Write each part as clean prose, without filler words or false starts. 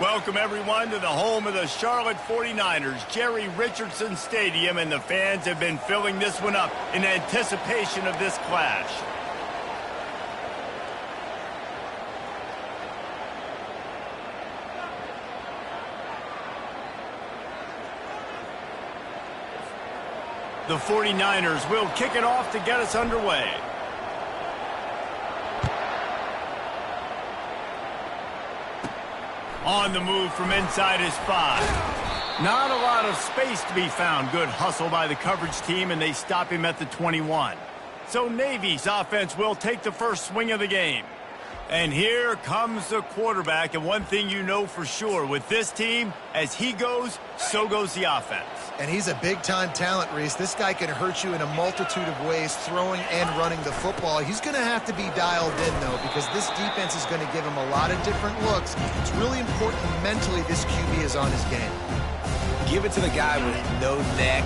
Welcome, everyone, to the home of the Charlotte 49ers, Jerry Richardson Stadium, and the fans have been filling this one up in anticipation of this clash. The 49ers will kick it off to get us underway. On the move from inside his 5. Not a lot of space to be found. Good hustle by the coverage team, and they stop him at the 21. So Navy's offense will take the first swing of the game. And here comes the quarterback, and one thing you know for sure, with this team, as he goes, so goes the offense. And he's a big-time talent, Reese. This guy can hurt you in a multitude of ways, throwing and running the football. He's going to have to be dialed in, though, because this defense is going to give him a lot of different looks. It's really important mentally this QB is on his game. Give it to the guy with no neck,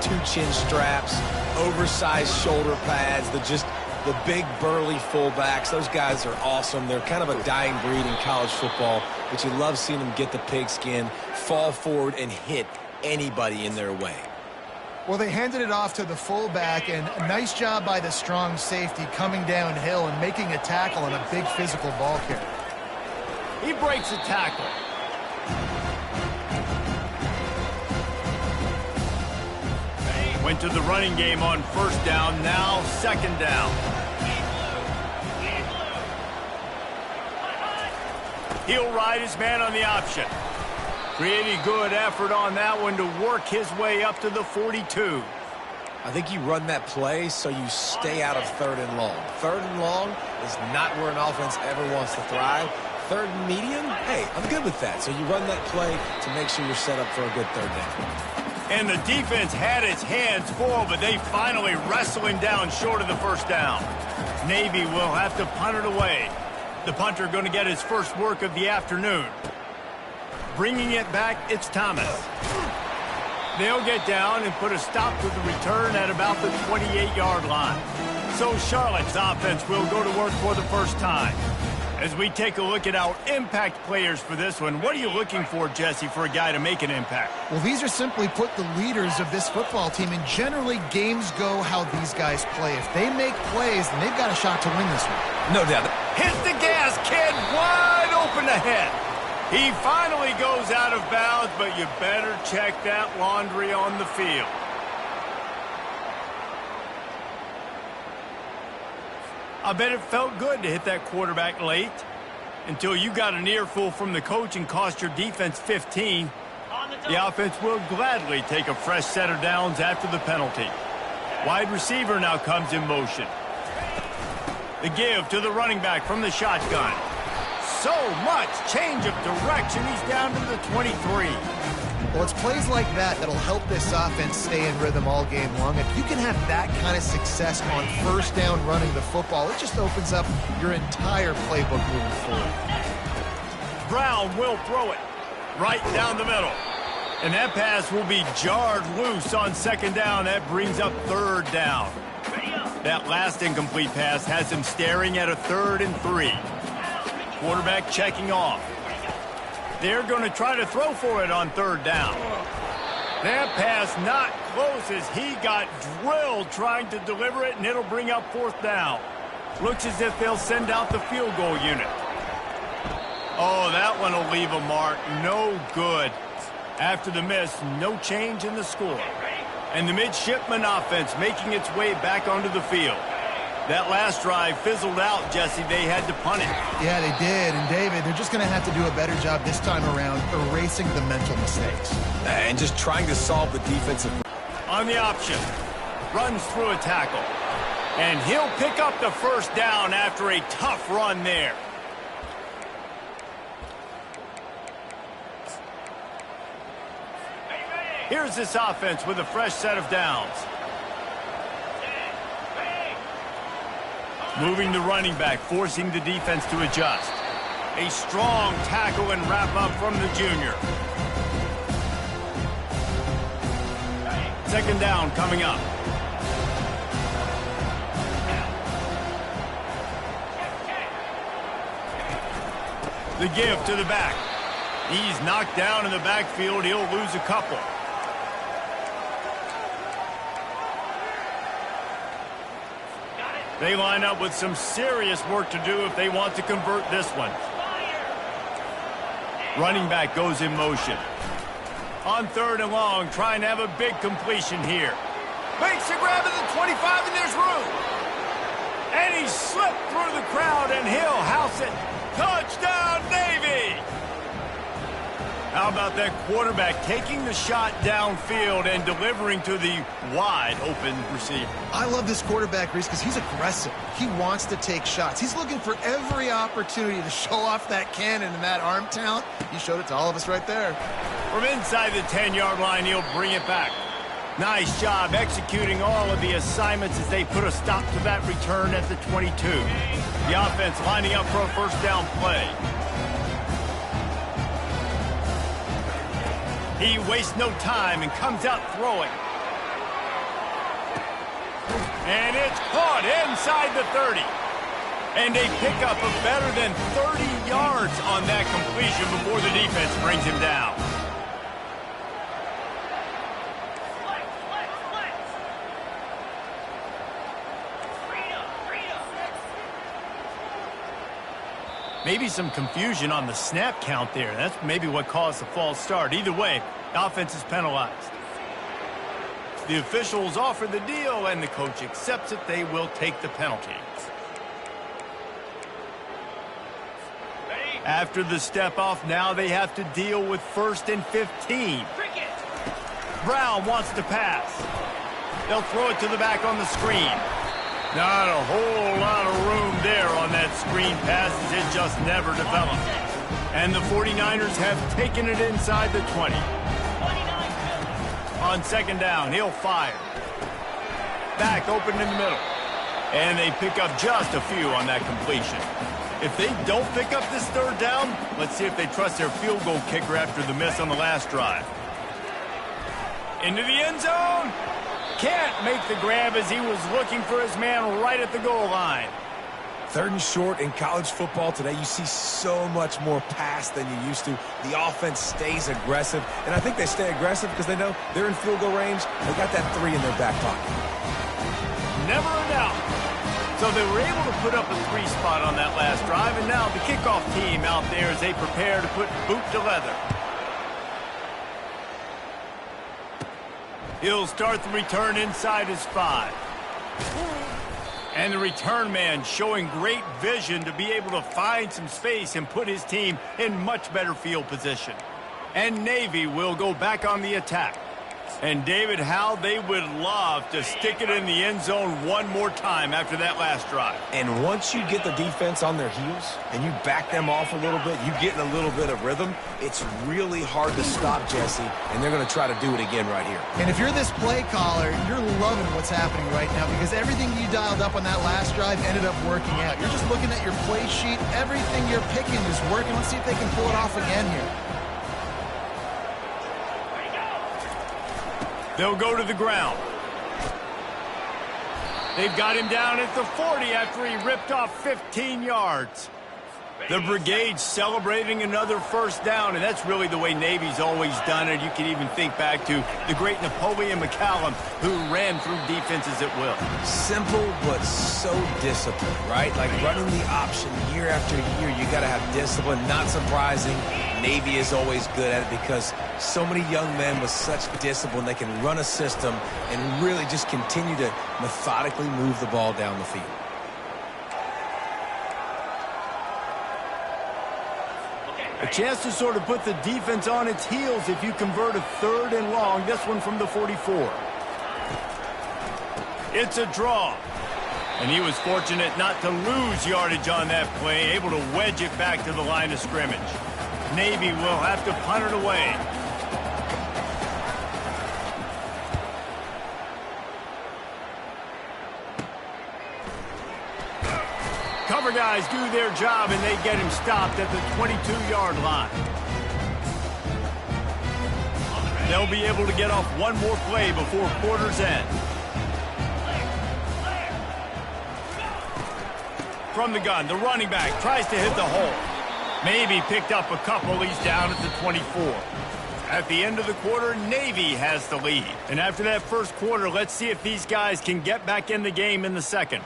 2 chin straps, oversized shoulder pads, the big burly fullbacks. Those guys are awesome. They're kind of a dying breed in college football, but you love seeing them get the pigskin, fall forward, and hit anybody in their way. Well, they handed it off to the fullback, and a nice job by the strong safety coming downhill and making a tackle on a big physical ball carrier. He breaks a tackle. Went to the running game on first down, now second down. He'll ride his man on the option. Pretty good effort on that one to work his way up to the 42. I think you run that play so you stay out of 3rd and long. 3rd and long is not where an offense ever wants to thrive. 3rd and medium, hey, I'm good with that. So you run that play to make sure you're set up for a good 3rd down. And the defense had its hands full, but they finally wrestle him down short of the first down. Navy will have to punt it away. The punter going to get his first work of the afternoon. Bringing it back, it's Thomas. They'll get down and put a stop to the return at about the 28-yard line. So Charlotte's offense will go to work for the first time. As we take a look at our impact players for this one, what are you looking for, Jesse, for a guy to make an impact? Well, these are simply put the leaders of this football team, and generally games go how these guys play. If they make plays, then they've got a shot to win this one. No doubt. Hit the gas, kid, wide open ahead. He finally goes out of bounds, but you better check that laundry on the field. I bet it felt good to hit that quarterback late until you got an earful from the coach and cost your defense 15. The offense will gladly take a fresh set of downs after the penalty. Wide receiver now comes in motion. The give to the running back from the shotgun. So much change of direction. He's down to the 23. Well, it's plays like that that'll help this offense stay in rhythm all game long. If you can have that kind of success on first down running the football, it just opens up your entire playbook moving forward. Brown will throw it right down the middle. And that pass will be jarred loose on second down. That brings up 3rd down. That last incomplete pass has him staring at a 3rd and 3. Quarterback checking off. They're going to try to throw for it on 3rd down. That pass not close as he got drilled trying to deliver it, and it'll bring up 4th down. Looks as if they'll send out the field goal unit. Oh, that one will leave a mark. No good. After the miss, no change in the score. And the midshipman offense making its way back onto the field. That last drive fizzled out, Jesse. They had to punt it. Yeah, they did. And, David, they're just going to have to do a better job this time around erasing the mental mistakes. And just trying to solve the defensive. On the option. Runs through a tackle. And he'll pick up the first down after a tough run there. Here's this offense with a fresh set of downs. Moving the running back, forcing the defense to adjust. A strong tackle and wrap up from the junior. Second down coming up. The give to the back. He's knocked down in the backfield. He'll lose a couple. They line up with some serious work to do if they want to convert this one. Running back goes in motion. On 3rd and long, trying to have a big completion here. Makes a grab at the 25, and there's room. And he slipped through the crowd, and he'll house it. Touchdown, Navy! How about that quarterback taking the shot downfield and delivering to the wide-open receiver? I love this quarterback, Reese, because he's aggressive. He wants to take shots. He's looking for every opportunity to show off that cannon and that arm talent. He showed it to all of us right there. From inside the 10-yard line, he'll bring it back. Nice job executing all of the assignments as they put a stop to that return at the 22. The offense lining up for a first down play. He wastes no time and comes out throwing. And it's caught inside the 30. And they pick up a better than 30 yards on that completion before the defense brings him down. Maybe some confusion on the snap count there. That's maybe what caused the false start. Either way, the offense is penalized. The officials offer the deal, and the coach accepts it. They will take the penalty. After the step off, now they have to deal with 1st and 15. Brown wants to pass. They'll throw it to the back on the screen. Not a whole lot of room there on that screen pass as it just never developed. And the 49ers have taken it inside the 20. On 2nd down, he'll fire. Back open in the middle. And they pick up just a few on that completion. If they don't pick up this 3rd down, let's see if they trust their field goal kicker after the miss on the last drive. Into the end zone. Can't make the grab as he was looking for his man right at the goal line. 3rd and short in college football today, you see so much more pass than you used to. The offense stays aggressive, and I think they stay aggressive because they know they're in field goal range. They got that 3 in their back pocket. Never a doubt. So they were able to put up a 3 spot on that last drive, and now the kickoff team out there as they prepare to put boot to leather. He'll start the return inside his 5. And the return man showing great vision to be able to find some space and put his team in much better field position. And Navy will go back on the attack. And David, how they would love to stick it in the end zone one more time after that last drive. And once you get the defense on their heels and you back them off a little bit, you get in a little bit of rhythm, it's really hard to stop, Jesse, and they're going to try to do it again right here. And if you're this play caller, you're loving what's happening right now because everything you dialed up on that last drive ended up working out. You're just looking at your play sheet. Everything you're picking is working. Let's see if they can pull it off again here. They'll go to the ground. They've got him down at the 40 after he ripped off 15 yards. The brigade celebrating another first down, and that's really the way Navy's always done it. You can even think back to the great Napoleon McCallum, who ran through defenses at will. Simple, but so disciplined, right? Like running the option year after year, you got to have discipline. Not surprising. Navy is always good at it because so many young men with such discipline, they can run a system and really just continue to methodically move the ball down the field. A chance to sort of put the defense on its heels if you convert a 3rd and long, this one from the 44. It's a draw. And he was fortunate not to lose yardage on that play, able to wedge it back to the line of scrimmage. Navy will have to punt it away. Cover guys do their job, and they get him stopped at the 22-yard line. They'll be able to get off one more play before quarter's end. From the gun, the running back tries to hit the hole. Maybe picked up a couple. He's down at the 24. At the end of the quarter, Navy has the lead. And after that first quarter, let's see if these guys can get back in the game in the second.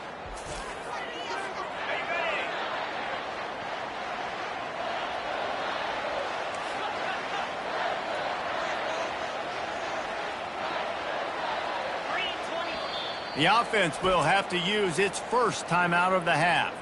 The offense will have to use its first timeout of the half.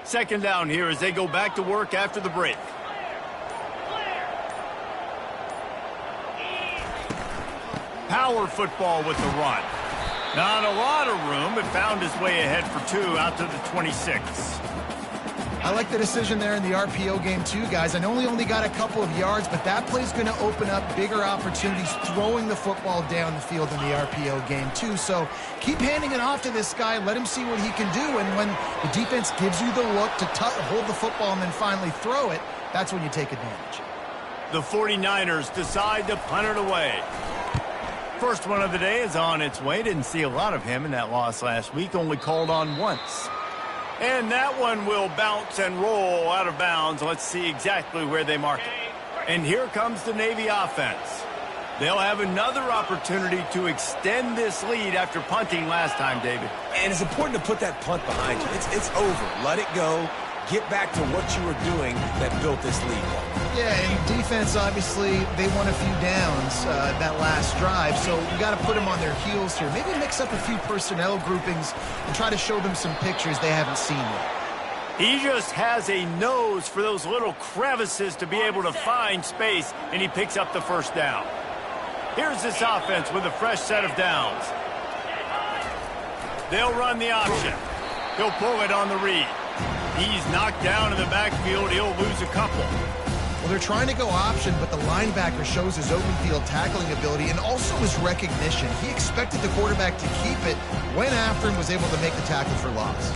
Second down here as they go back to work after the break. Power football with the run. Not a lot of room, but found his way ahead for 2 out to the 26. I like the decision there in the RPO game too, guys. I know he only got a couple of yards, but that play's going to open up bigger opportunities throwing the football down the field in the RPO game too. So keep handing it off to this guy. Let him see what he can do. And when the defense gives you the look to hold the football and then finally throw it, that's when you take advantage. The 49ers decide to punt it away. First one of the day is on its way. Didn't see a lot of him in that loss last week. Only called on once. And that one will bounce and roll out of bounds. Let's see exactly where they mark it. And here comes the Navy offense. They'll have another opportunity to extend this lead after punting last time, David. And it's important to put that punt behind you. It's over. Let it go. Get back to what you were doing that built this lead. Yeah, and defense, obviously, they won a few downs that last drive, so you got to put them on their heels here. Maybe mix up a few personnel groupings and try to show them some pictures they haven't seen yet. He just has a nose for those little crevices to be able to find space, and he picks up the first down. Here's this offense with a fresh set of downs. They'll run the option. He'll pull it on the read. He's knocked down in the backfield. He'll lose a couple. Well, they're trying to go option, but the linebacker shows his open field tackling ability and also his recognition. He expected the quarterback to keep it, went after him, was able to make the tackle for loss.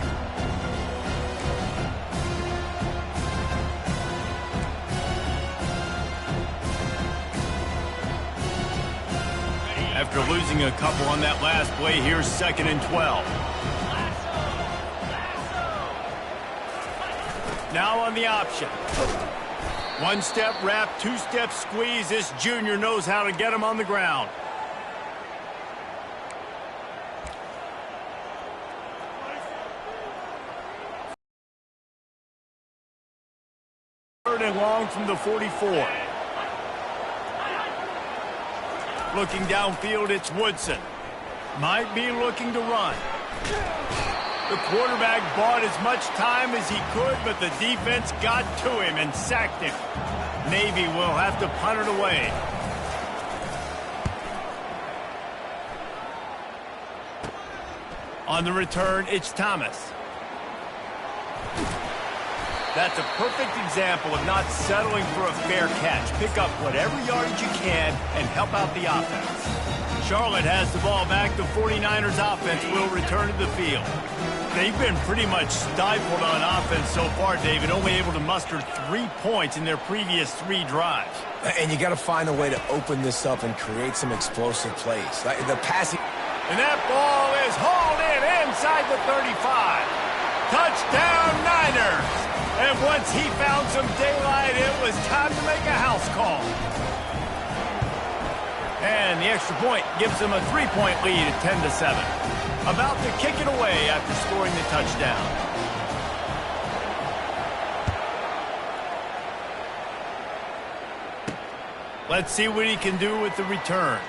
After losing a couple on that last play, here's 2nd and 12. Now on the option. One-step wrap, two-step squeeze. This junior knows how to get him on the ground. Third and long from the 44. Looking downfield, it's Woodson. Might be looking to run. The quarterback bought as much time as he could, but the defense got to him and sacked him. Navy will have to punt it away. On the return, it's Thomas. That's a perfect example of not settling for a fair catch. Pick up whatever yardage you can and help out the offense. Charlotte has the ball back. The 49ers offense will return to the field. They've been pretty much stifled on offense so far, David, only able to muster 3 points in their previous 3 drives. And you got to find a way to open this up and create some explosive plays. The passing. And that ball is hauled in inside the 35. Touchdown, Niners. And once he found some daylight, it was time to make a house call. And the extra point gives them a 3-point lead at 10-7. About to kick it away after scoring the touchdown. Let's see what he can do with the return.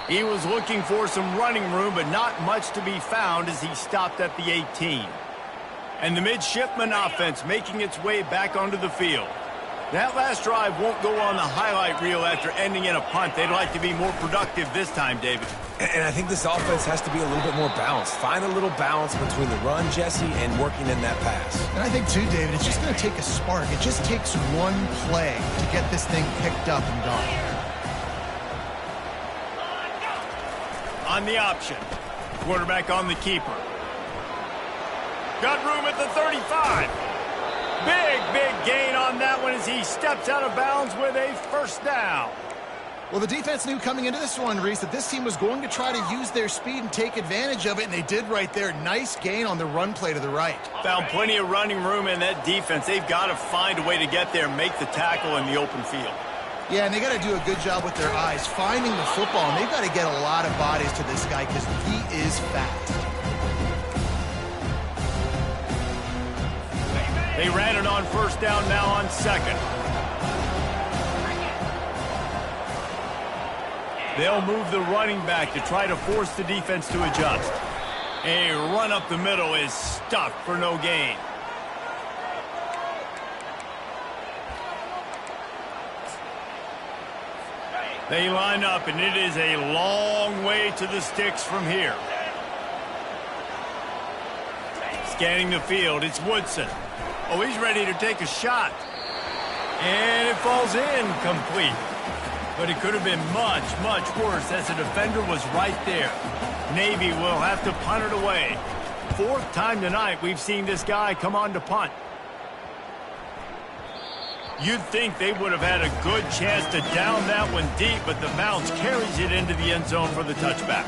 He was looking for some running room, but not much to be found as he stopped at the 18. And the midshipman offense making its way back onto the field. That last drive won't go on the highlight reel after ending in a punt. They'd like to be more productive this time, David. And I think this offense has to be a little bit more balanced. Find a little balance between the run, Jesse, and working in that pass. And I think, too, David, it's just going to take a spark. It just takes one play to get this thing picked up and gone. On the option. Quarterback on the keeper. Got room at the 35. Big gain on that one as he steps out of bounds with a first down. Well, the defense knew coming into this one, Reese, that this team was going to try to use their speed and take advantage of it, and they did right there. Nice gain on the run play to the right. Found plenty of running room in that defense. They've got to find a way to get there and make the tackle in the open field. Yeah, and they got to do a good job with their eyes, finding the football, and they've got to get a lot of bodies to this guy because he is fast. They ran it on first down, now on second. They'll move the running back to try to force the defense to adjust. A run up the middle is stuffed for no gain. They line up, and it is a long way to the sticks from here. Scanning the field, it's Woodson. Oh, he's ready to take a shot. And it falls incomplete. But it could have been much worse as the defender was right there. Navy will have to punt it away. Fourth time tonight we've seen this guy come on to punt. You'd think they would have had a good chance to down that one deep, but the bounce carries it into the end zone for the touchback.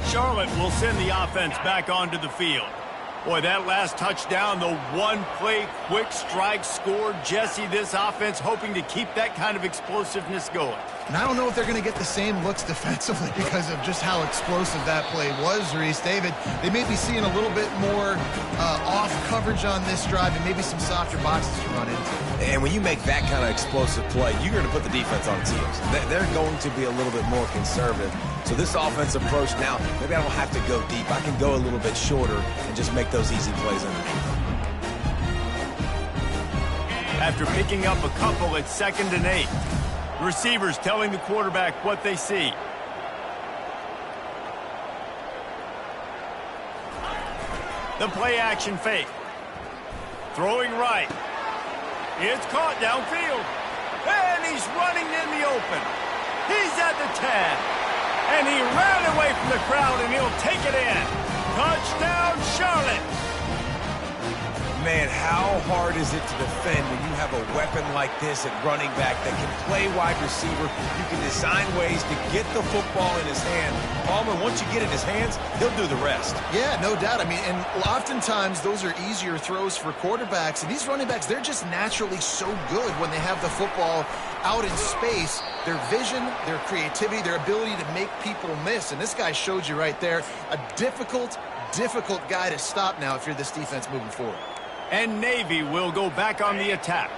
Charlotte will send the offense back onto the field. Boy, that last touchdown, the one-play quick strike scored. Jesse, this offense hoping to keep that kind of explosiveness going. And I don't know if they're going to get the same looks defensively because of just how explosive that play was, Reese. David, they may be seeing a little bit more off coverage on this drive and maybe some softer boxes to run into. And when you make that kind of explosive play, you're going to put the defense on its heels. They're going to be a little bit more conservative. So this offense approach now, maybe I don't have to go deep. I can go a little bit shorter and just make those easy plays underneath. After picking up a couple, it's 2nd and 8. Receivers telling the quarterback what they see. The play action fake. Throwing right. It's caught downfield. And he's running in the open. He's at the 10. And he ran away from the crowd, and he'll take it in. Touchdown, Charlotte. Man, how hard is it to defend when you have a weapon like this at running back that can play wide receiver? You can design ways to get the football in his hand. Palmer, once you get it in his hands, he'll do the rest. Yeah, no doubt. I mean, and oftentimes those are easier throws for quarterbacks. And these running backs, they're just naturally so good when they have the football out in space. Their vision, their creativity, their ability to make people miss. And this guy showed you right there, a difficult guy to stop now if you're this defense moving forward. And Navy will go back on the attack.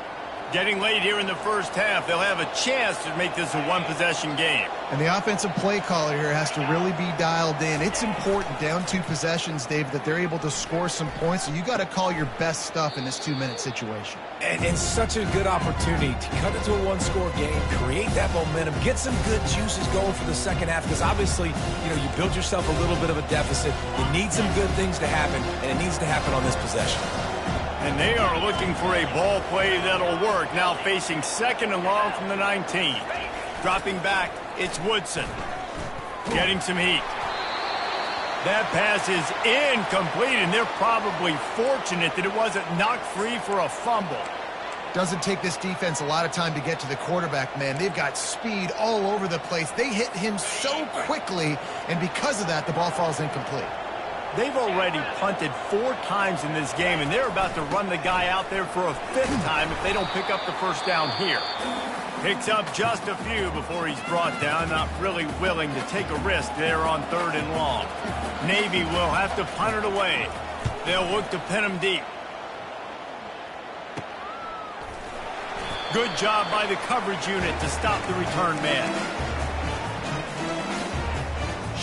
Getting late here in the first half, they'll have a chance to make this a one-possession game. And the offensive play caller here has to really be dialed in. It's important down 2 possessions, Dave, that they're able to score some points. So you got to call your best stuff in this 2-minute situation. And it's such a good opportunity to cut into a one-score game, create that momentum, get some good juices going for the second half, because obviously, you build yourself a little bit of a deficit. You need some good things to happen, and it needs to happen on this possession. And they are looking for a ball play that'll work. Now facing 2nd and long from the 19. Dropping back, it's Woodson. Getting some heat. That pass is incomplete, and they're probably fortunate that it wasn't knocked free for a fumble. Doesn't take this defense a lot of time to get to the quarterback, man. They've got speed all over the place. They hit him so quickly, and because of that, the ball falls incomplete. They've already punted 4 times in this game, and they're about to run the guy out there for a 5th time if they don't pick up the first down here. Picks up just a few before he's brought down, not really willing to take a risk there on 3rd and long. Navy will have to punt it away. They'll look to pin him deep. Good job by the coverage unit to stop the return man.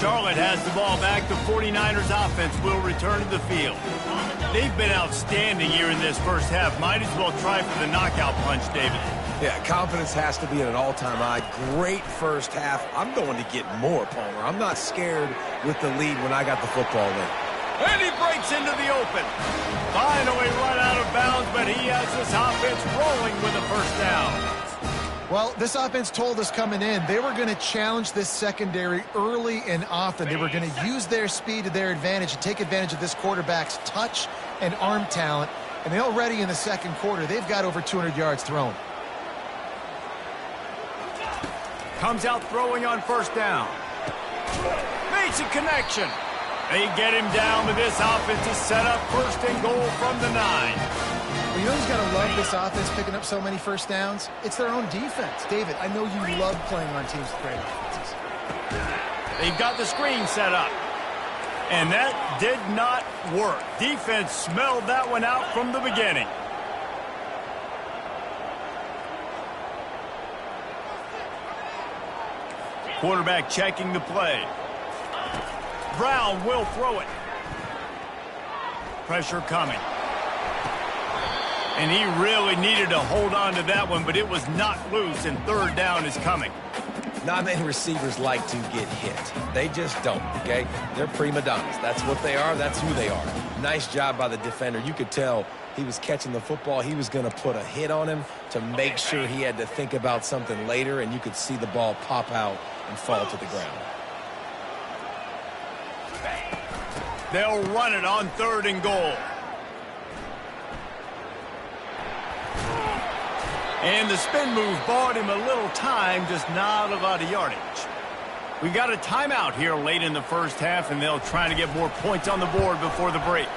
Charlotte has the ball back. The 49ers offense will return to the field. They've been outstanding here in this first half. Might as well try for the knockout punch, David. Yeah, confidence has to be at an all-time high. Great first half. I'm going to get more, Palmer. I'm not scared with the lead when I got the football in. And he breaks into the open. Finally run out of bounds, but he has this offense rolling with a first down. Well, this offense told us coming in they were going to challenge this secondary early and often. They were going to use their speed to their advantage and take advantage of this quarterback's touch and arm talent, and already in the second quarter, they've got over 200 yards thrown. Comes out throwing on first down. Makes a connection. They get him down to this offense to set up first and goal from the 9. Well, you know who's got to love this offense picking up so many first downs? It's their own defense. David, I know you love playing on teams with great offenses. They've got the screen set up. And that did not work. Defense smelled that one out from the beginning. Quarterback checking the play. Brown will throw it. Pressure coming. And he really needed to hold on to that one, but it was knocked loose, and third down is coming. Not many receivers like to get hit. They just don't, okay? They're prima donnas. That's what they are. That's who they are. Nice job by the defender. You could tell he was catching the football. He was going to put a hit on him to make sure he had to think about something later, and you could see the ball pop out and fall to the ground. They'll run it on third and goal. And the spin move bought him a little time, just not a lot of yardage. We got a timeout here late in the first half, and they'll try to get more points on the board before the break.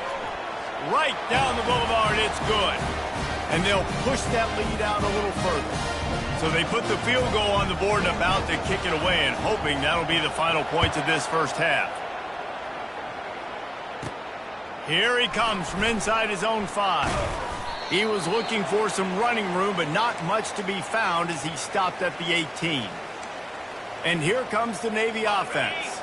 Right down the boulevard, it's good. And they'll push that lead out a little further. So they put the field goal on the board and about to kick it away, and hoping that'll be the final points of this first half. Here he comes from inside his own 5. He was looking for some running room, but not much to be found as he stopped at the 18. And here comes the Navy offense.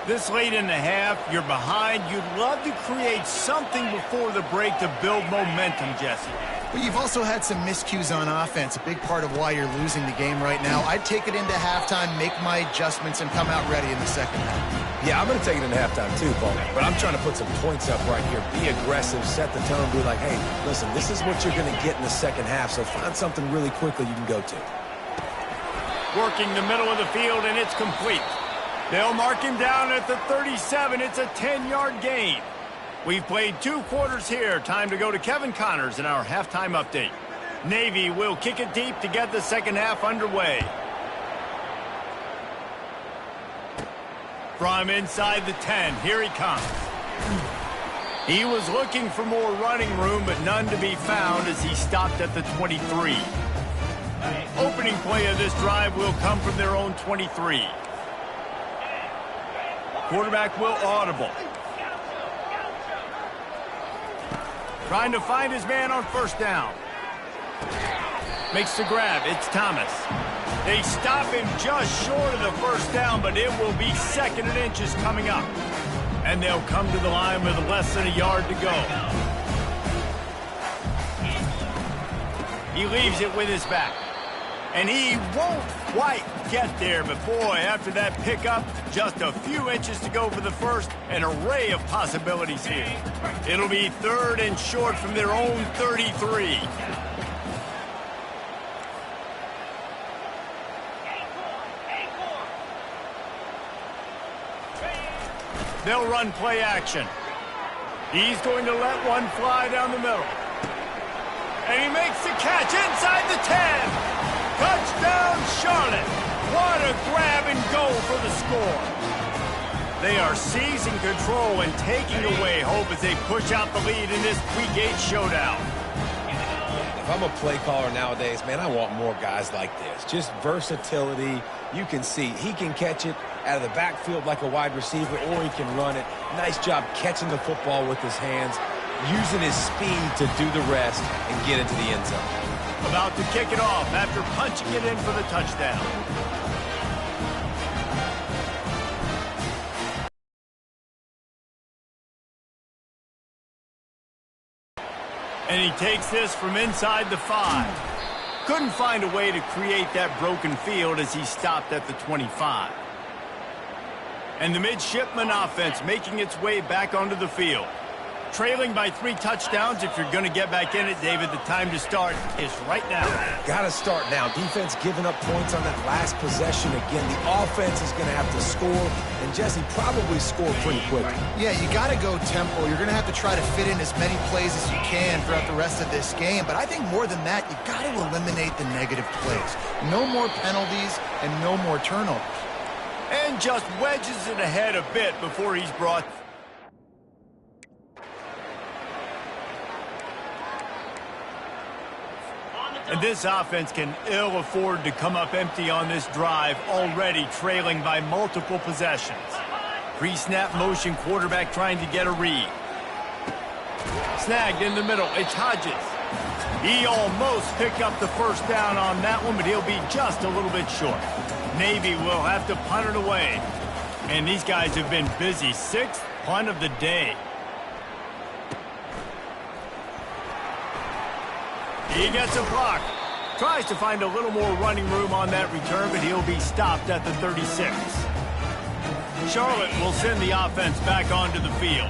This late in the half, you're behind. You'd love to create something before the break to build momentum, Jesse. But you've also had some miscues on offense, a big part of why you're losing the game right now. I'd take it into halftime, make my adjustments, and come out ready in the second half. Yeah, I'm going to take it in halftime too, Paul. But I'm trying to put some points up right here. Be aggressive, set the tone, be like, hey, listen, this is what you're going to get in the second half, so find something really quickly you can go to. Working the middle of the field, and it's complete. They'll mark him down at the 37. It's a 10-yard gain. We've played 2 quarters here. Time to go to Kevin Connors in our halftime update. Navy will kick it deep to get the second half underway. From inside the 10, here he comes. He was looking for more running room, but none to be found as he stopped at the 23. Opening play of this drive will come from their own 23. Quarterback will audible. Trying to find his man on first down. Makes the grab. It's Thomas. They stop him just short of the first down, but it will be second and inches coming up. And they'll come to the line with less than a yard to go. He leaves it with his back. And he won't quite get there, but boy, after that pickup, just a few inches to go for the first, an array of possibilities here. It'll be third and short from their own 33. They'll run play action. He's going to let one fly down the middle. And he makes the catch inside the 10. Touchdown, Charlotte. What a grab and go for the score. They are seizing control and taking away hope as they push out the lead in this Week 8 showdown. If I'm a play caller nowadays, man, I want more guys like this. Just versatility. You can see he can catch it out of the backfield like a wide receiver, or he can run it. Nice job catching the football with his hands, using his speed to do the rest and get into the end zone. About to kick it off after punching it in for the touchdown. And he takes this from inside the 5. Couldn't find a way to create that broken field as he stopped at the 25. And the midshipman offense making its way back onto the field. Trailing by 3 touchdowns. If you're going to get back in it, David, the time to start is right now. Got to start now. Defense giving up points on that last possession again. The offense is going to have to score, and Jesse probably score pretty quickly. Yeah, you got to go tempo. You're going to have to try to fit in as many plays as you can throughout the rest of this game. But I think more than that, you got to eliminate the negative plays. No more penalties and no more turnovers. And just wedges it ahead a bit before he's brought. And this offense can ill afford to come up empty on this drive, already trailing by multiple possessions. Pre-snap motion, quarterback trying to get a read. Snagged in the middle, it's Hodges. He almost picked up the first down on that one, but he'll be just a little bit short. Navy will have to punt it away. And these guys have been busy. 6th punt of the day. He gets a block. Tries to find a little more running room on that return, but he'll be stopped at the 36. Charlotte will send the offense back onto the field.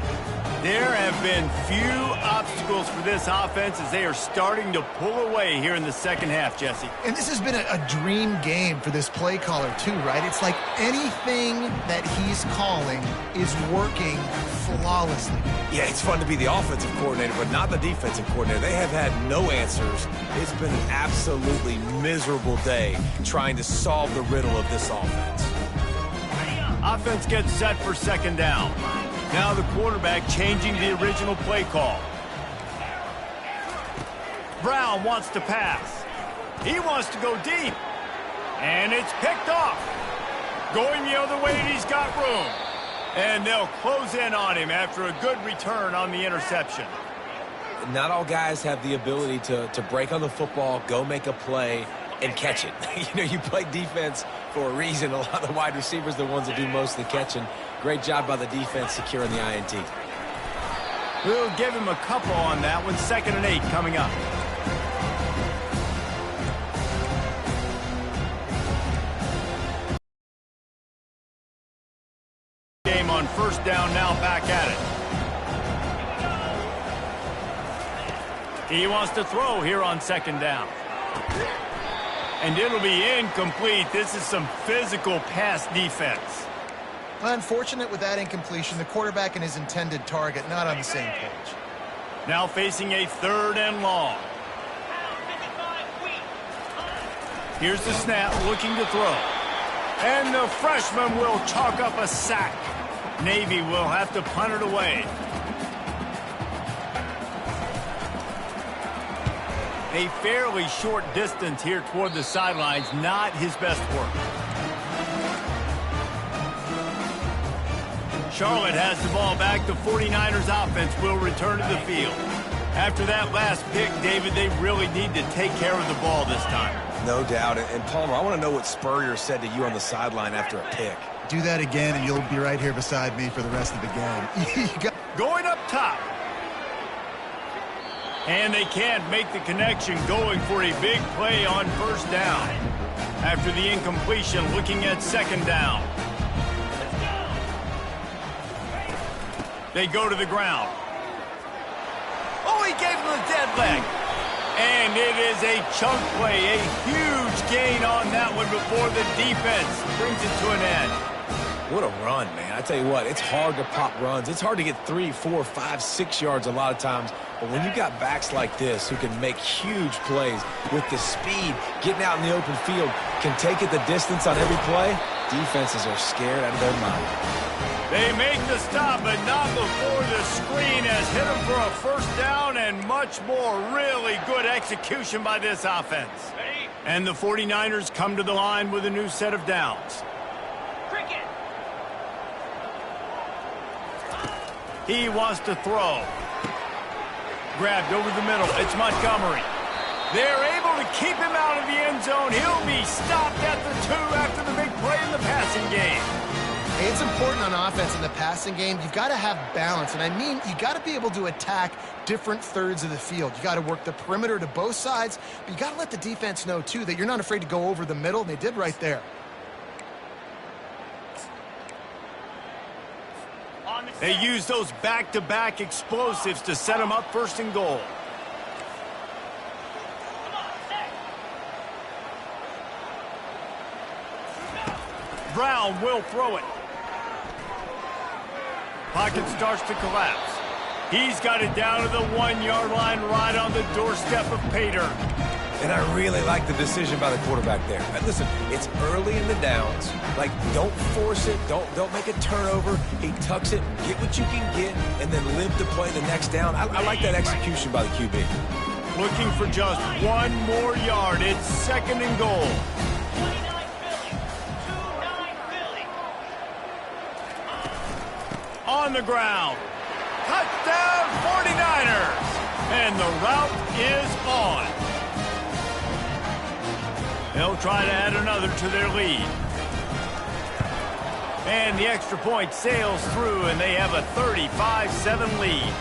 There have been few obstacles for this offense as they are starting to pull away here in the second half, Jesse. And this has been a dream game for this play caller too, right? It's like anything that he's calling is working flawlessly. Yeah, it's fun to be the offensive coordinator, but not the defensive coordinator. They have had no answers. It's been an absolutely miserable day trying to solve the riddle of this offense. Offense gets set for second down. Now the quarterback changing the original play call. Brown wants to pass. He wants to go deep. And it's picked off. Going the other way, and he's got room. And they'll close in on him after a good return on the interception. Not all guys have the ability to break on the football, go make a play, and catch it. You play defense for a reason. A lot of the wide receivers are the ones that do most of the catching. Great job by the defense securing the INT. We'll give him a couple on that one. 2nd and 8 coming up. Game on first down now, back at it. He wants to throw here on 2nd down. And it'll be incomplete. This is some physical pass defense. Unfortunate with that incompletion. The quarterback and his intended target not on the same page. Now facing a 3rd and long. Here's the snap, looking to throw. And the freshman will chalk up a sack. Navy will have to punt it away. A fairly short distance here toward the sidelines, not his best work. Charlotte has the ball back. The 49ers offense will return to the field. After that last pick, David, they really need to take care of the ball this time. No doubt. And Palmer, I want to know what Spurrier said to you on the sideline after a pick. Do that again, and you'll be right here beside me for the rest of the game. Going up top. And they can't make the connection, going for a big play on first down. After the incompletion, looking at 2nd down. They go to the ground. Oh, he gave him a dead leg. And it is a chunk play, a huge gain on that one before the defense brings it to an end. What a run, man. I tell you what, it's hard to pop runs. It's hard to get 3, 4, 5, 6 yards a lot of times. But when you got backs like this who can make huge plays with the speed, getting out in the open field, can take it the distance on every play, defenses are scared out of their mind. They make the stop, but not before the screen has hit them for a first down and much more. Really good execution by this offense. And the 49ers come to the line with a new set of downs. He wants to throw. Grabbed over the middle. It's Montgomery. They're able to keep him out of the end zone. He'll be stopped at the 2 after the big play in the passing game. It's important on offense in the passing game. You've got to have balance. And I mean, you got to be able to attack different thirds of the field. You got to work the perimeter to both sides. But you got to let the defense know, too, that you're not afraid to go over the middle. And they did right there. On the They use those back-to-back explosives to set them up first and goal. Brown will throw it. Pocket starts to collapse. He's got it down to the 1-yard line right on the doorstep of pay dirt. And I really like the decision by the quarterback there. Listen, it's early in the downs. Like, don't force it. Don't make a turnover. He tucks it, get what you can get, and then live to play the next down. I like that execution by the QB. Looking for just 1 more yard. It's second and goal. On the ground. Touchdown 49ers. And the route is on. They'll try to add another to their lead. And the extra point sails through, and they have a 35-7 lead.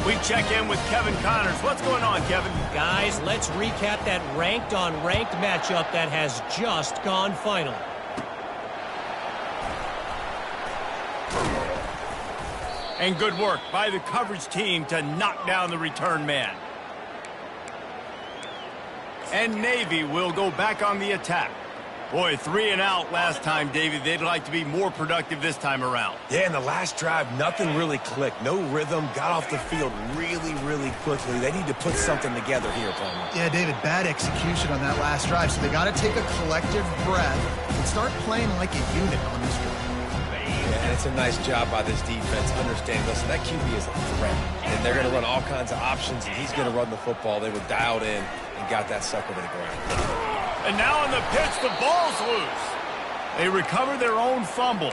We check in with Kevin Connors. What's going on, Kevin? Guys, let's recap that ranked-on-ranked matchup that has just gone final. And good work by the coverage team to knock down the return man. And Navy will go back on the attack. Boy, 3 and out last time, Davey. They'd like to be more productive this time around. Yeah, in the last drive, nothing really clicked. No rhythm, got off the field really, really quickly. They need to put something together here, Palmer. Yeah, David, bad execution on that last drive, so they got to take a collective breath and start playing like a unit on this drive. Yeah, and it's a nice job by this defense. Understand, listen, that QB is a threat, and they're going to run all kinds of options, and he's going to run the football. They were dialed in and got that sucker to the ground. And now on the pitch, the ball's loose. They recover their own fumble.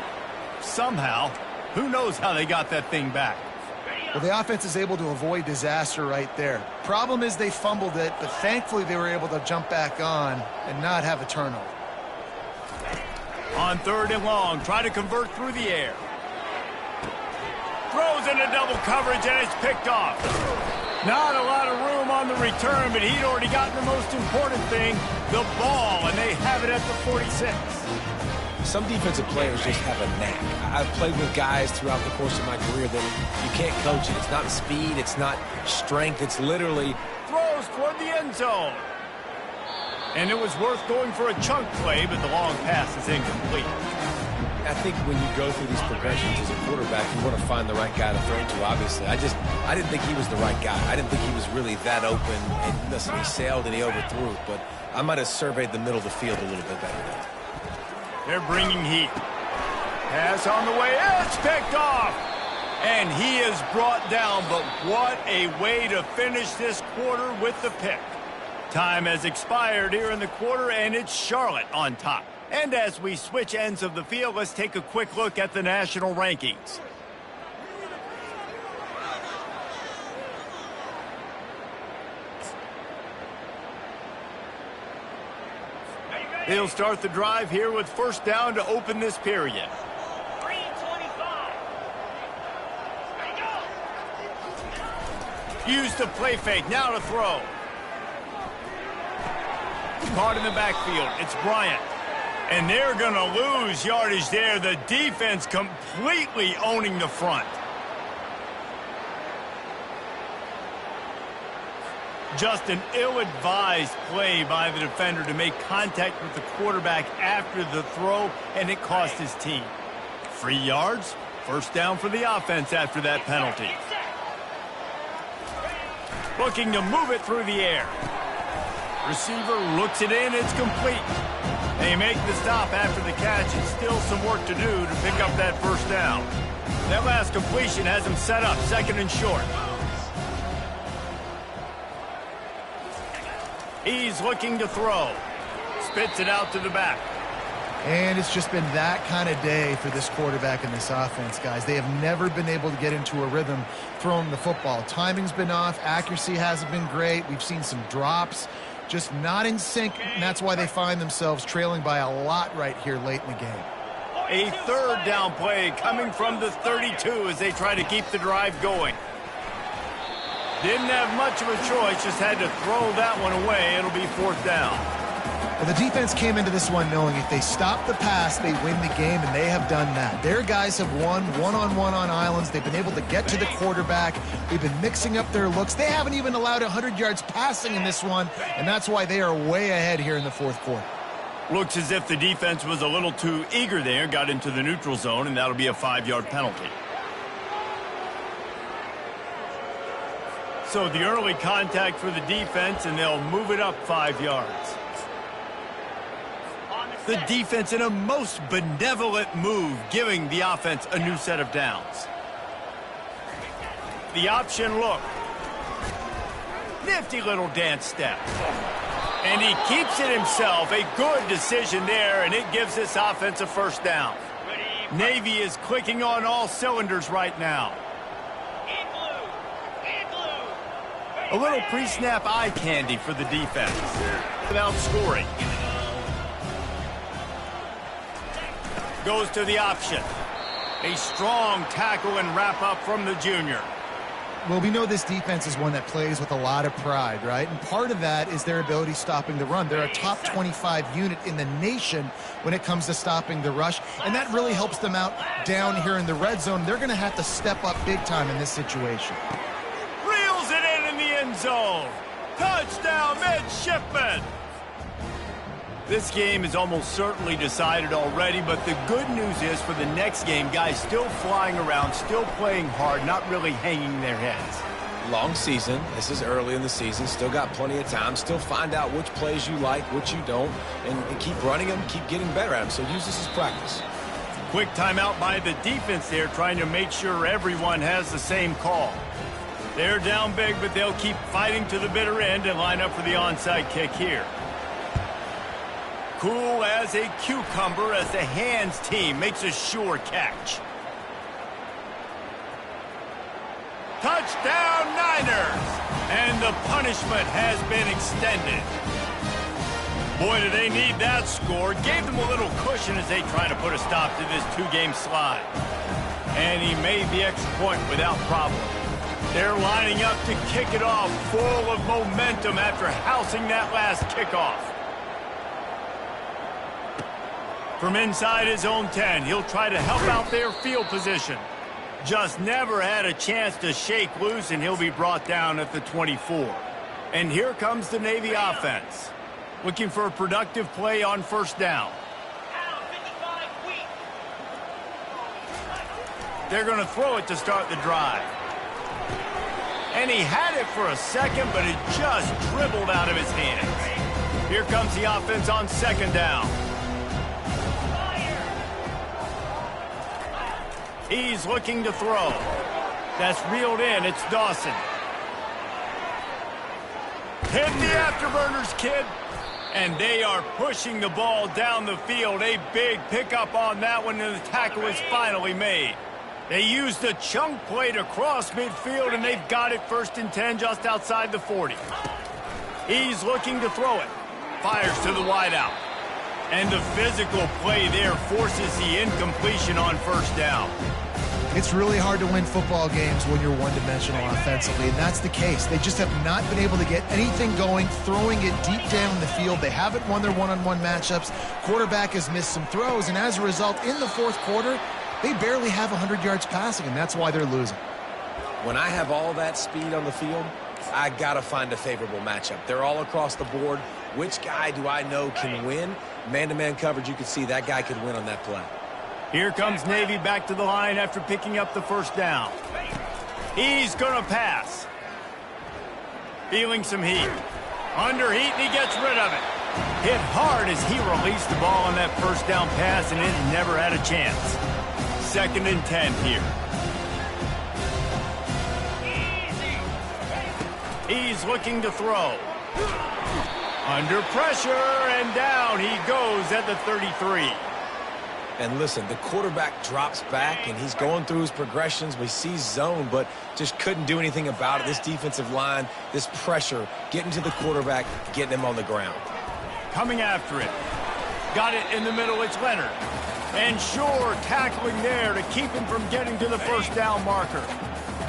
Somehow, who knows how they got that thing back. Well, the offense is able to avoid disaster right there. Problem is they fumbled it, but thankfully they were able to jump back on and not have a turnover. On 3rd and long, try to convert through the air. Throws into double coverage, and it's picked off. Not a lot of room on the return, but he'd already gotten the most important thing, the ball, and they have it at the 46. Some defensive players just have a knack. I've played with guys throughout the course of my career that you can't coach it. It's not speed, it's not strength, it's literally... Throws toward the end zone. And it was worth going for a chunk play, but the long pass is incomplete. I think when you go through these progressions as a quarterback, you want to find the right guy to throw to, obviously. I didn't think he was the right guy. I didn't think he was really that open. And listen, he sailed and he overthrew it, but I might have surveyed the middle of the field a little bit better there. They're bringing heat. Pass on the way. It's picked off. And he is brought down, but what a way to finish this quarter with the pick. Time has expired here in the quarter, and it's Charlotte on top. And as we switch ends of the field, let's take a quick look at the national rankings. They'll start the drive here with first down to open this period. 3:25. Use the play fake, now to throw. Caught in the backfield, it's Bryant. And they're going to lose yardage there. The defense completely owning the front. Just an ill-advised play by the defender to make contact with the quarterback after the throw, and it cost his team. 3 yards, first down for the offense after that penalty. Looking to move it through the air. Receiver looks it in, it's complete. They make the stop after the catch, and still some work to do to pick up that first down. That last completion has them set up, second and short. He's looking to throw. Spits it out to the back. And it's just been that kind of day for this quarterback and this offense, guys. They have never been able to get into a rhythm throwing the football. Timing's been off. Accuracy hasn't been great. We've seen some drops. Just not in sync, and that's why they find themselves trailing by a lot right here late in the game. A third down play coming from the 32 as they try to keep the drive going. Didn't have much of a choice, just had to throw that one away. It'll be fourth down. Well, the defense came into this one knowing if they stop the pass, they win the game, and they have done that. Their guys have won one-on-one on islands. They've been able to get to the quarterback. They've been mixing up their looks. They haven't even allowed 100 yards passing in this one, and that's why they are way ahead here in the fourth quarter. Looks as if the defense was a little too eager there, got into the neutral zone, and that'll be a 5-yard penalty. So the early contact for the defense, and they'll move it up 5 yards. The defense in a most benevolent move, giving the offense a new set of downs. The option look. Nifty little dance step. And he keeps it himself. A good decision there, and it gives this offense a first down. Navy is clicking on all cylinders right now. A little pre-snap eye candy for the defense without scoring. Goes to the option. A strong tackle and wrap up from the junior. Well, we know this defense is one that plays with a lot of pride, right? And part of that is their ability stopping the run. They're a top 25 unit in the nation when it comes to stopping the rush, and that really helps them out down here in the red zone. They're going to have to step up big time in this situation. Reels it in the end zone. Touchdown, midshipman. This game is almost certainly decided already, but the good news is for the next game, guys still flying around, still playing hard, not really hanging their heads. Long season. This is early in the season. Still got plenty of time. Still find out which plays you like, which you don't, and keep running them, keep getting better at them. So use this as practice. Quick timeout by the defense there, trying to make sure everyone has the same call. They're down big, but they'll keep fighting to the bitter end and line up for the onside kick here. Cool as a cucumber as the hands team makes a sure catch. Touchdown, Niners! And the punishment has been extended. Boy, do they need that score. Gave them a little cushion as they try to put a stop to this two-game slide. And he made the extra point without problem. They're lining up to kick it off, full of momentum after housing that last kickoff. From inside his own 10, he'll try to help out their field position. Just never had a chance to shake loose, and he'll be brought down at the 24. And here comes the Navy offense, looking for a productive play on first down. They're going to throw it to start the drive. And he had it for a second, but it just dribbled out of his hands. Here comes the offense on second down. He's looking to throw. That's reeled in. It's Dawson. Hit the afterburners, kid. And they are pushing the ball down the field. A big pickup on that one, and the tackle is finally made. They used a chunk play to cross midfield, and they've got it first and 10 just outside the 40. He's looking to throw it. Fires to the wideout. And the physical play there forces the incompletion on first down. It's really hard to win football games when you're one-dimensional offensively, and that's the case. They just have not been able to get anything going, throwing it deep down the field. They haven't won their one-on-one matchups. Quarterback has missed some throws, and as a result, in the fourth quarter, they barely have 100 yards passing, and that's why they're losing. When I have all that speed on the field, I got to find a favorable matchup. They're all across the board. Which guy do I know can win? Man-to-man coverage, you can see that guy could win on that play. Here comes Navy back to the line after picking up the first down. He's going to pass. Feeling some heat. Under heat, and he gets rid of it. Hit hard as he released the ball on that first down pass, and it never had a chance. Second and 10 here. He's looking to throw. Under pressure, and down he goes at the 33. And listen, the quarterback drops back, and he's going through his progressions. We see zone, but just couldn't do anything about it. This defensive line, this pressure, getting to the quarterback, getting him on the ground. Coming after it. Got it in the middle, it's Leonard. And sure, tackling there to keep him from getting to the first down marker.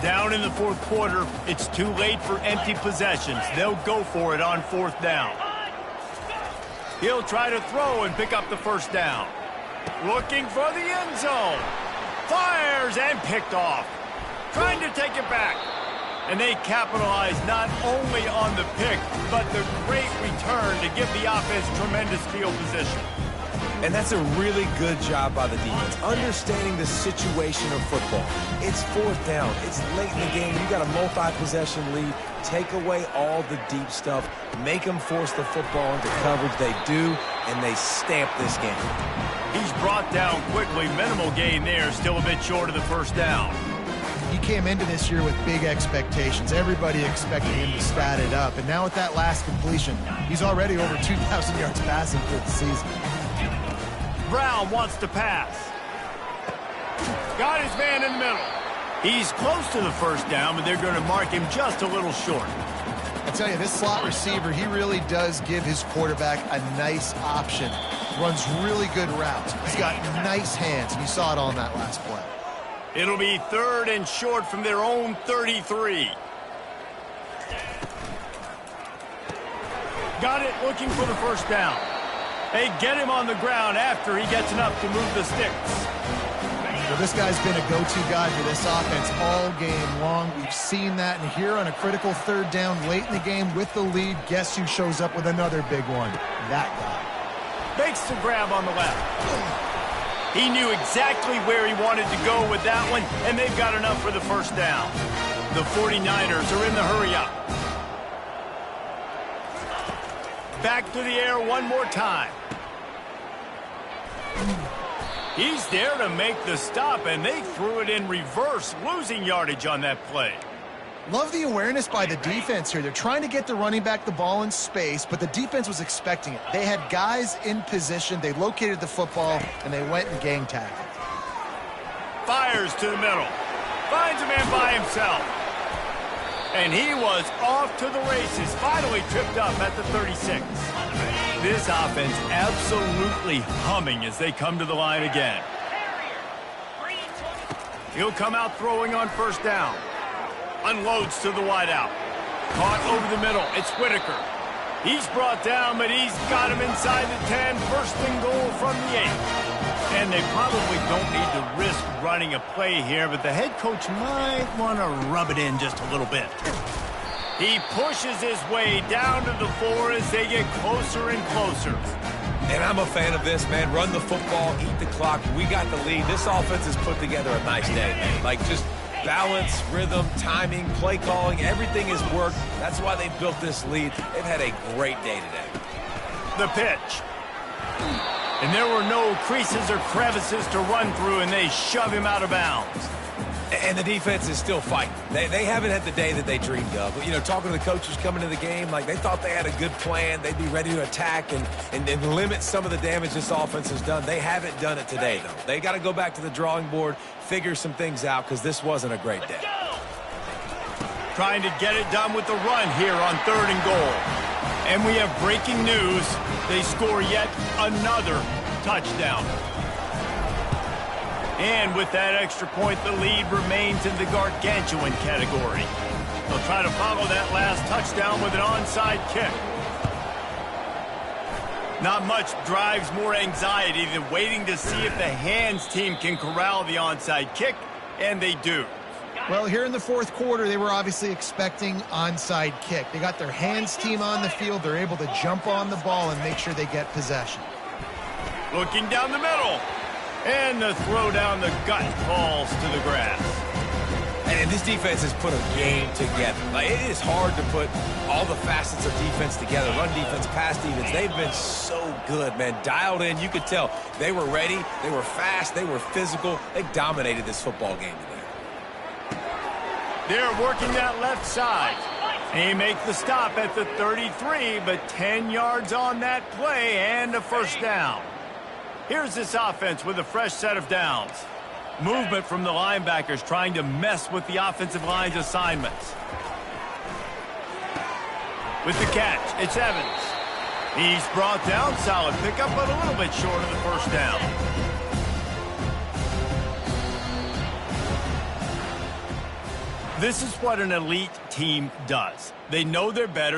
Down in the fourth quarter, it's too late for empty possessions. They'll go for it on fourth down. He'll try to throw and pick up the first down. Looking for the end zone. Fires and picked off. Trying to take it back. And they capitalize not only on the pick, but the great return to give the offense tremendous field position. And that's a really good job by the defense, understanding the situation of football. It's fourth down. It's late in the game. You got a multi-possession lead. Take away all the deep stuff. Make them force the football into coverage. They do, and they stamp this game. He's brought down quickly. Minimal gain there. Still a bit short of the first down. He came into this year with big expectations. Everybody expected him to stat it up. And now with that last completion, he's already over 2,000 yards passing for the season. Brown wants to pass. Got his man in the middle. He's close to the first down, but they're going to mark him just a little short. I tell you, this slot receiver, he really does give his quarterback a nice option. Runs really good routes. He's got nice hands, and you saw it on that last play. It'll be 3rd and short from their own 33. Got it, looking for the first down. They get him on the ground after he gets enough to move the sticks. Well, this guy's been a go-to guy for this offense all game long. We've seen that, and here on a critical 3rd down late in the game with the lead, guess who shows up with another big one? That guy. Makes the grab on the left. He knew exactly where he wanted to go with that one, and they've got enough for the first down. The 49ers are in the hurry-up. Back to the air one more time. He's there to make the stop, and they threw it in reverse, losing yardage on that play. Love the awareness by the defense here. They're trying to get the running back the ball in space, but the defense was expecting it. They had guys in position. They located the football, and they went and gang tackled. Fires to the middle. Finds a man by himself. And he was off to the races, finally tripped up at the 36. This offense absolutely humming as they come to the line again. He'll come out throwing on first down. Unloads to the wideout. Caught over the middle. It's Whitaker. He's brought down, but he's got him inside the 10. First and goal from the 8. And they probably don't need to risk running a play here, but the head coach might want to rub it in just a little bit. He pushes his way down to the 4 as they get closer and closer. And I'm a fan of this, man. Run the football, eat the clock. We got the lead. This offense has put together a nice day, man. Like, just balance, rhythm, timing, play calling, everything has worked. That's why they built this lead. They've had a great day today. The pitch. And there were no creases or crevices to run through, and they shove him out of bounds. And the defense is still fighting. They haven't had the day that they dreamed of. You know, talking to the coaches coming to the game, like they thought they had a good plan. They'd be ready to attack and limit some of the damage this offense has done. They haven't done it today, though. They got to go back to the drawing board, figure some things out, because this wasn't a great day. Trying to get it done with the run here on 3rd and goal. And we have breaking news. They score yet another touchdown. And with that extra point, the lead remains in the gargantuan category. They'll try to follow that last touchdown with an onside kick. Not much drives more anxiety than waiting to see if the hands team can corral the onside kick, and they do. Well, here in the 4th quarter, they were obviously expecting onside kick. They got their hands team on the field. They're able to jump on the ball and make sure they get possession. Looking down the middle. And the throw down the gut falls to the grass. And this defense has put a game together. Like, it is hard to put all the facets of defense together. Run defense, pass defense. They've been so good, man. Dialed in. You could tell they were ready. They were fast. They were physical. They dominated this football game today. They're working that left side. They make the stop at the 33, but 10 yards on that play and a first down. Here's this offense with a fresh set of downs. Movement from the linebackers trying to mess with the offensive line's assignments. With the catch, it's Evans. He's brought down, solid pickup, but a little bit short of the first down. This is what an elite team does. They know they're better.